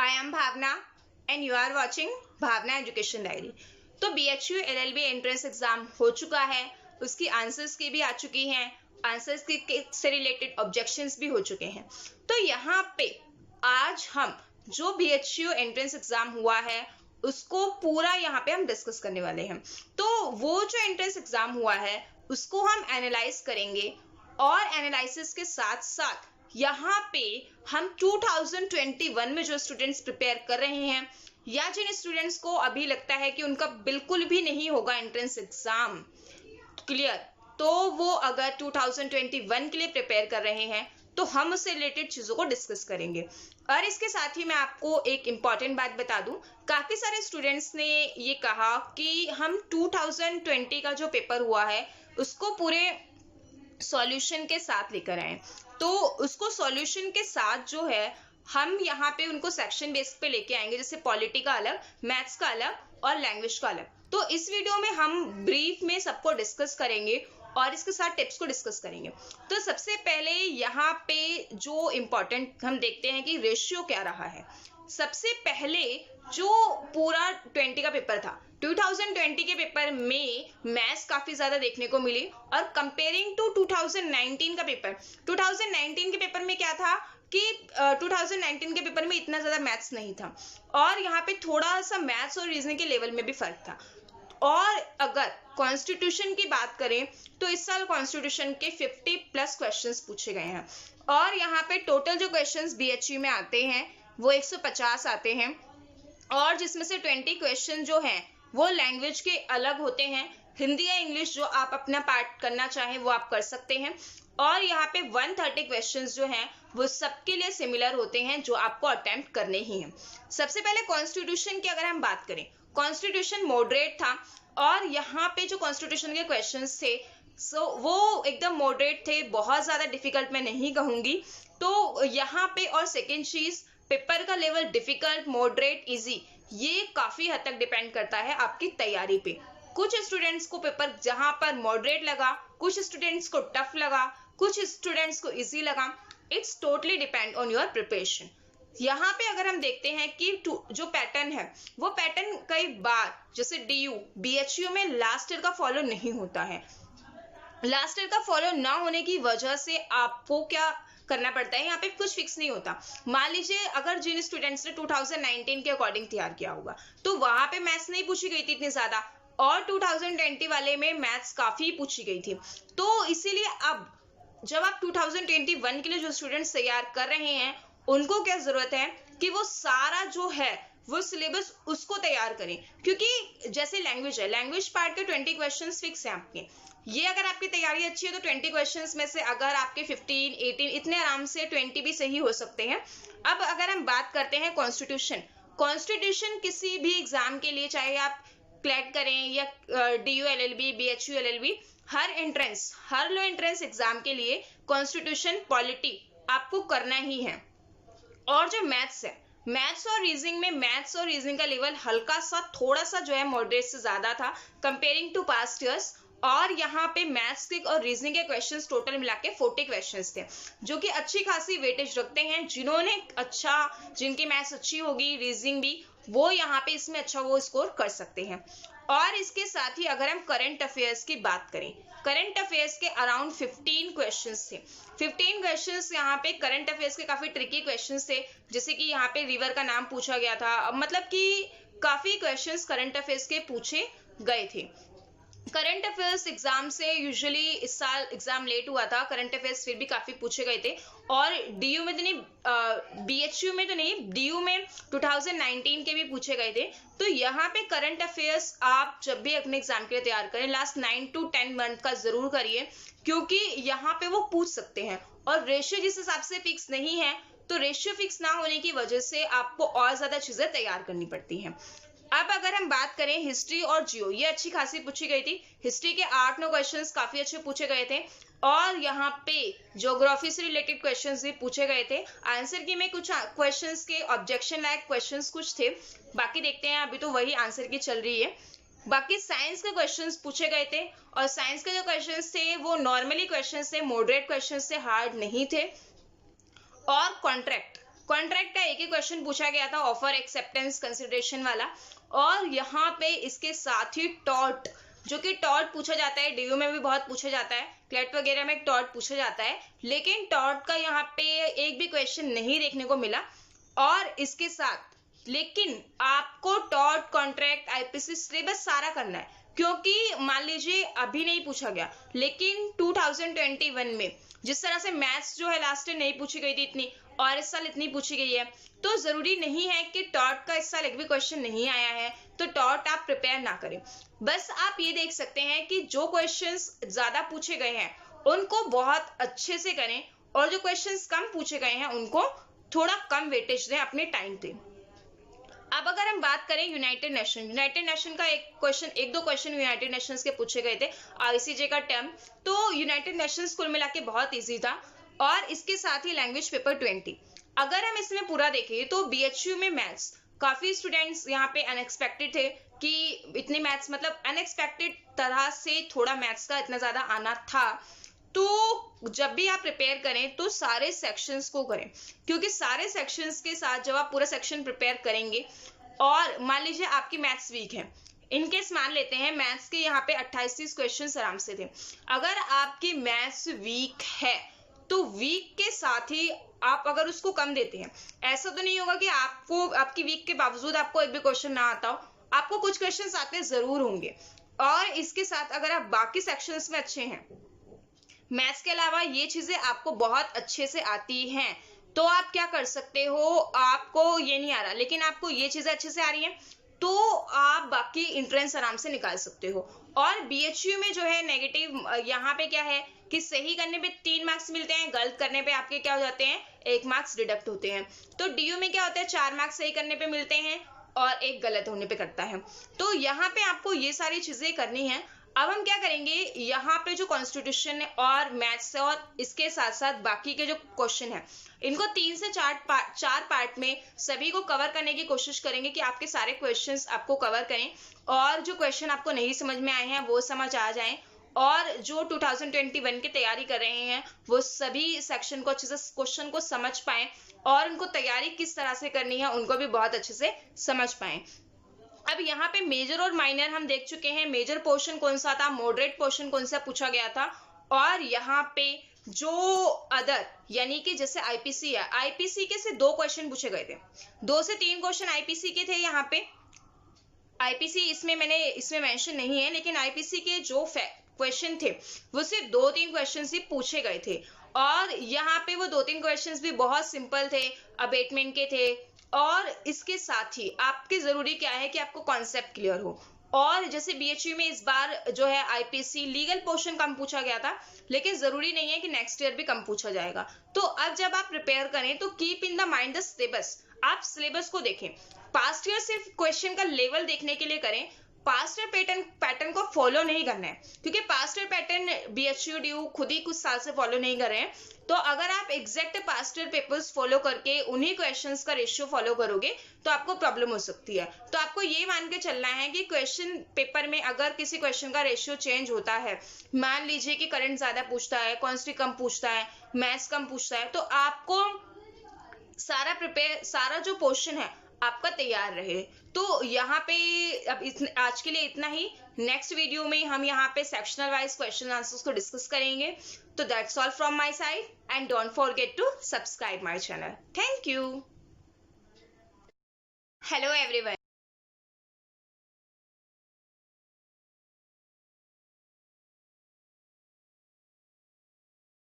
I am Bhavna and you are watching Bhavna education diary. तो BHU LLB entrance exam हो चुका है, उसकी आंसर्स की भी आ चुकी हैं, आंसर्स के से रिलेटेड ऑब्जेक्शंस भी हो चुके हैं। तो यहाँ पे आज हम जो BHU एंट्रेंस एग्जाम हुआ है उसको पूरा यहाँ पे हम डिस्कस करने वाले हैं। तो वो जो एंट्रेंस एग्जाम हुआ है उसको हम एनालाइज करेंगे और एनालिसिस के साथ साथ यहाँ पे हम 2021 में जो स्टूडेंट्स प्रिपेयर कर रहे हैं या जिन स्टूडेंट्स को अभी लगता है कि उनका बिल्कुल भी नहीं होगा एंट्रेंस एग्जाम क्लियर, तो वो अगर 2021 के लिए प्रिपेयर कर रहे हैं तो हम उससे रिलेटेड चीज़ों को डिस्कस करेंगे। और इसके साथ ही मैं आपको एक इम्पॉर्टेंट बात बता दूं, काफ़ी सारे स्टूडेंट्स ने ये कहा कि हम 2020 का जो पेपर हुआ है उसको पूरे सॉल्यूशन के साथ लेकर आए। तो उसको सॉल्यूशन के साथ जो है हम यहाँ पे उनको सेक्शन बेस पे लेके आएंगे, जैसे पॉलिटी का अलग, मैथ्स का अलग और लैंग्वेज का अलग। तो इस वीडियो में हम ब्रीफ में सबको डिस्कस करेंगे और इसके साथ टिप्स को डिस्कस करेंगे। तो सबसे पहले यहाँ पे जो इम्पोर्टेंट हम देखते हैं कि रेशियो क्या रहा है। सबसे पहले जो पूरा 20 का पेपर था, 2020 के पेपर में मैथ्स काफी ज्यादा देखने को मिली और कंपेयरिंग टू 2019 का पेपर, 2019 के पेपर में क्या था कि 2019 के पेपर में इतना ज्यादा मैथ्स नहीं था और यहाँ पे थोड़ा सा मैथ्स और रीजनिंग के लेवल में भी फर्क था। और अगर कॉन्स्टिट्यूशन की बात करें तो इस साल कॉन्स्टिट्यूशन के 50+ क्वेश्चंस पूछे गए हैं और यहाँ पे टोटल जो क्वेश्चंस BHU में आते हैं वो 150 आते हैं और जिसमें से 20 क्वेश्चन जो हैं वो लैंग्वेज के अलग होते हैं। हिंदी या इंग्लिश जो आप अपना पार्ट करना चाहें वो आप कर सकते हैं और यहाँ पे 130 क्वेश्चंस जो हैं वो सबके लिए सिमिलर होते हैं जो आपको अटेम्प्ट करने ही हैं। सबसे पहले कॉन्स्टिट्यूशन की अगर हम बात करें, कॉन्स्टिट्यूशन मॉडरेट था और यहाँ पे जो कॉन्स्टिट्यूशन के क्वेश्चंस थे वो एकदम मॉडरेट थे, बहुत ज्यादा डिफिकल्ट मैं नहीं कहूंगी। तो यहाँ पे और सेकेंड चीज, पेपर का लेवल डिफिकल्ट, मॉडरेट, इजी, ये काफी हद तक डिपेंड करता है आपकी तैयारी पे। कुछ स्टूडेंट्स को पेपर जहां पर मॉडरेट लगा, कुछ स्टूडेंट्स को टफ लगा, कुछ स्टूडेंट्स को इजी लगा। It's totally depend on your preparation. यहाँ पे अगर हम देखते हैं कि जो पैटर्न है वो पैटर्न कई बार जैसे BHU में लास्ट ईयर का फॉलो नहीं होता है। लास्ट ईयर का फॉलो ना होने की वजह से आपको क्या करना पड़ता है, यहाँ पे कुछ फिक्स नहीं होता। मान लीजिए अगर जिन स्टूडेंट्स ने 2019 के अकॉर्डिंग तैयार किया होगा तो वहां पे मैथ्स नहीं पूछी गई थी इतनी ज्यादा और 2020 वाले में मैथ्स काफी पूछी गई थी। तो इसीलिए अब जब आप 2021 के लिए जो स्टूडेंट्स तैयार कर रहे हैं उनको क्या जरूरत है कि वो सारा जो है वो सिलेबस उसको तैयार करें, क्योंकि जैसे लैंग्वेज है, लैंग्वेज पार्ट के 20 क्वेश्चंस फिक्स हैं आपके। ये अगर आपकी तैयारी अच्छी है तो 20 क्वेश्चंस में से अगर आपके 15, 18 इतने आराम से 20 भी सही हो सकते हैं। अब अगर हम बात करते हैं कॉन्स्टिट्यूशन, कॉन्स्टिट्यूशन किसी भी एग्जाम के लिए, चाहे आप क्लैट करें या DU LLB, BHU LLB, हर लो एंट्रेंस एग्जाम के लिए कॉन्स्टिट्यूशन, पॉलिटी आपको करना ही है। और जो मैथ्स है, मैथ्स और रीजनिंग का लेवल हल्का सा थोड़ा सा जो है मॉडरेट से ज्यादा था कंपेयरिंग टू पास्ट ईयर्स और यहाँ पे मैथ्स के और रीजनिंग के क्वेश्चंस टोटल मिला के 40 क्वेश्चंस थे जो कि अच्छी खासी वेटेज रखते हैं। जिनकी मैथ्स अच्छी होगी, रीजनिंग भी, वो यहाँ पे इसमें अच्छा वो स्कोर कर सकते हैं। और इसके साथ ही अगर हम करंट अफेयर्स की बात करें, करंट अफेयर्स के अराउंड 15 क्वेश्चंस थे। 15 क्वेश्चंस यहाँ पे करंट अफेयर्स के काफी ट्रिकी क्वेश्चंस थे, जैसे कि यहाँ पे रिवर का नाम पूछा गया था, मतलब कि काफी क्वेश्चंस करंट अफेयर्स के पूछे गए थे। करंट अफेयर्स एग्जाम से यूजुअली इस साल एग्जाम लेट हुआ था, करंट अफेयर्स फिर भी काफी पूछे गए थे और DU में तो नहीं, BHU में तो नहीं, DU में 2019 के भी पूछे गए थे। तो यहाँ पे करंट अफेयर्स आप जब भी अपने एग्जाम के लिए तैयार करें लास्ट 9 to 10 मंथ का जरूर करिए, क्योंकि यहाँ पे वो पूछ सकते हैं और रेशियो जिस हिसाब से फिक्स नहीं है तो रेशियो फिक्स ना होने की वजह से आपको और ज्यादा चीजें तैयार करनी पड़ती हैं। अब अगर हम बात करें हिस्ट्री और जियो, ये अच्छी खासी पूछी गई थी। हिस्ट्री के 8-9 क्वेश्चंस काफी अच्छे पूछे गए थे और यहाँ पे ज्योग्राफी से रिलेटेड क्वेश्चंस भी पूछे गए थे। आंसर की में कुछ क्वेश्चंस के ऑब्जेक्शन लायक क्वेश्चंस कुछ थे, बाकी देखते हैं, अभी तो वही आंसर की चल रही है। बाकी साइंस के क्वेश्चंस पूछे गए थे और साइंस के जो क्वेश्चंस थे वो नॉर्मली क्वेश्चंस थे, मॉडरेट क्वेश्चंस थे, हार्ड नहीं थे। और कॉन्ट्रैक्ट का एक ही क्वेश्चन पूछा गया था, ऑफर एक्सेप्टेंस कंसिडरेशन वाला, और यहाँ पे इसके साथ ही टॉर्ट, जो कि टॉर्ट पूछा जाता है, डीयू में भी बहुत पूछा जाता है, क्लेट वगैरह में टॉर्ट पूछा जाता है, लेकिन टॉर्ट का यहाँ पे एक भी क्वेश्चन नहीं देखने को मिला। और इसके साथ लेकिन आपको टॉर्ट, कॉन्ट्रैक्ट, आईपीसी सिलेबस सारा करना है, क्योंकि मान लीजिए अभी नहीं पूछा गया, लेकिन 2021 में जिस तरह से मैथ्स जो है लास्ट ईयर नहीं पूछी गई थी इतनी, और इस साल इतनी पूछी गई है, तो जरूरी नहीं है कि टॉर्ट का इस साल एक भी क्वेश्चन नहीं आया है तो टॉर्ट आप प्रिपेयर ना करें। बस आप ये देख सकते हैं कि जो क्वेश्चंस ज्यादा पूछे गए हैं उनको बहुत अच्छे से करें, और जो क्वेश्चंस कम पूछे गए हैं उनको थोड़ा कम वेटेज दें अपने टाइम पे। अब अगर हम बात करें यूनाइटेड नेशन का एक दो क्वेश्चन यूनाइटेड नेशंस के पूछे गए थे, आईसीजे का टर्म, तो यूनाइटेड नेशंस कुल मिला के बहुत इजी था। और इसके साथ ही लैंग्वेज पेपर 20, अगर हम इसमें पूरा देखें तो बीएचयू में मैथ्स काफी स्टूडेंट्स यहाँ पे अनएक्सपेक्टेड थे कि इतनी मैथ्स, मतलब अनएक्सपेक्टेड तरह से थोड़ा मैथ्स का इतना ज्यादा आना था। तो जब भी आप प्रिपेयर करें तो सारे सेक्शंस को करें, क्योंकि सारे सेक्शंस के साथ जब आप पूरा सेक्शन प्रिपेयर करेंगे, और मान लीजिए आपकी मैथ्स वीक है, इनकेस मान लेते हैं मैथ्स के यहाँ पे 28-30 क्वेश्चंस आराम से थे, अगर आपकी मैथ्स वीक है तो वीक के साथ ही आप अगर उसको कम देते हैं, ऐसा तो नहीं होगा कि आपको आपकी वीक के बावजूद आपको एक भी क्वेश्चन ना आता हो, आपको कुछ क्वेश्चंस आते जरूर होंगे। और इसके साथ अगर आप बाकी सेक्शंस में अच्छे हैं, मैथ्स के अलावा ये चीजें आपको बहुत अच्छे से आती हैं, तो आप क्या कर सकते हो, आपको ये नहीं आ रहा लेकिन आपको ये चीजें अच्छे से आ रही हैं, तो आप बाकी एंट्रेंस आराम से निकाल सकते हो। और बीएचयू में जो है नेगेटिव यहाँ पे क्या है कि सही करने पे 3 मार्क्स मिलते हैं, गलत करने पे आपके क्या हो जाते हैं, 1 मार्क्स डिडक्ट होते हैं। तो डीयू में क्या होता है, 4 मार्क्स सही करने पे मिलते हैं और 1 गलत होने पे करता है। तो यहाँ पे आपको ये सारी चीजें करनी है। अब हम क्या करेंगे, यहाँ पे जो कॉन्स्टिट्यूशन और मैथ्स है और इसके साथ साथ बाकी के जो क्वेश्चन है, इनको 3 से 4 पार्ट में सभी को कवर करने की कोशिश करेंगे कि आपके सारे क्वेश्चंस आपको कवर करें, और जो क्वेश्चन आपको नहीं समझ में आए हैं वो समझ आ जाएं, और जो 2021 की तैयारी कर रहे हैं वो सभी सेक्शन को अच्छे से क्वेश्चन को समझ पाएं, और उनको तैयारी किस तरह से करनी है उनको भी बहुत अच्छे से समझ पाएं। अब यहाँ पे मेजर और माइनर हम देख चुके हैं, मेजर पोर्शन कौन सा था, मॉडरेट पोर्शन कौन सा पूछा गया था, और यहाँ पे जो अदर यानी कि जैसे आईपीसी है, आईपीसी के से 2 क्वेश्चन पूछे गए थे, 2 से 3 क्वेश्चन आईपीसी के थे। यहाँ पे आईपीसी इसमें मेंशन नहीं है, लेकिन आईपीसी के जो क्वेश्चन थे वो सिर्फ 2-3 क्वेश्चन ही पूछे गए थे, और यहाँ पे वो 2-3 क्वेश्चन भी बहुत सिंपल थे, अबेटमेंट के थे। और इसके साथ ही आपके जरूरी क्या है कि आपको कॉन्सेप्ट क्लियर हो, और जैसे बीएचयू में इस बार जो है आईपीसी लीगल पोर्शन कम पूछा गया था, लेकिन जरूरी नहीं है कि नेक्स्ट ईयर भी कम पूछा जाएगा। तो अब जब आप प्रिपेयर करें तो keep in the mind the syllabus, आप सिलेबस को देखें, पास्ट ईयर सिर्फ क्वेश्चन का लेवल देखने के लिए करें, पास्ट ईयर पैटर्न को फॉलो नहीं करना है, क्योंकि past year pattern BHU due खुद ही कुछ साल से फॉलो नहीं कर रहे हैं। तो अगर आप exact past year papers follow करके उन्हीं क्वेश्चंस का रेशियो फॉलो करोगे तो आपको प्रॉब्लम हो सकती है। तो आपको ये मान के चलना है कि क्वेश्चन पेपर में अगर किसी क्वेश्चन का रेशियो चेंज होता है, मान लीजिए कि करंट ज्यादा पूछता है, क्वांटिटी कम पूछता है, मैथ्स कम पूछता है, तो आपको सारा जो पोर्शन है आपका तैयार रहे। तो यहाँ पे अब आज के लिए इतना ही, नेक्स्ट वीडियो में हम यहाँ पे सेक्शनल वाइज क्वेश्चन आंसर्स को डिस्कस करेंगे। तो that's all from my side, and don't forget to subscribe my channel. Thank you. Hello everyone.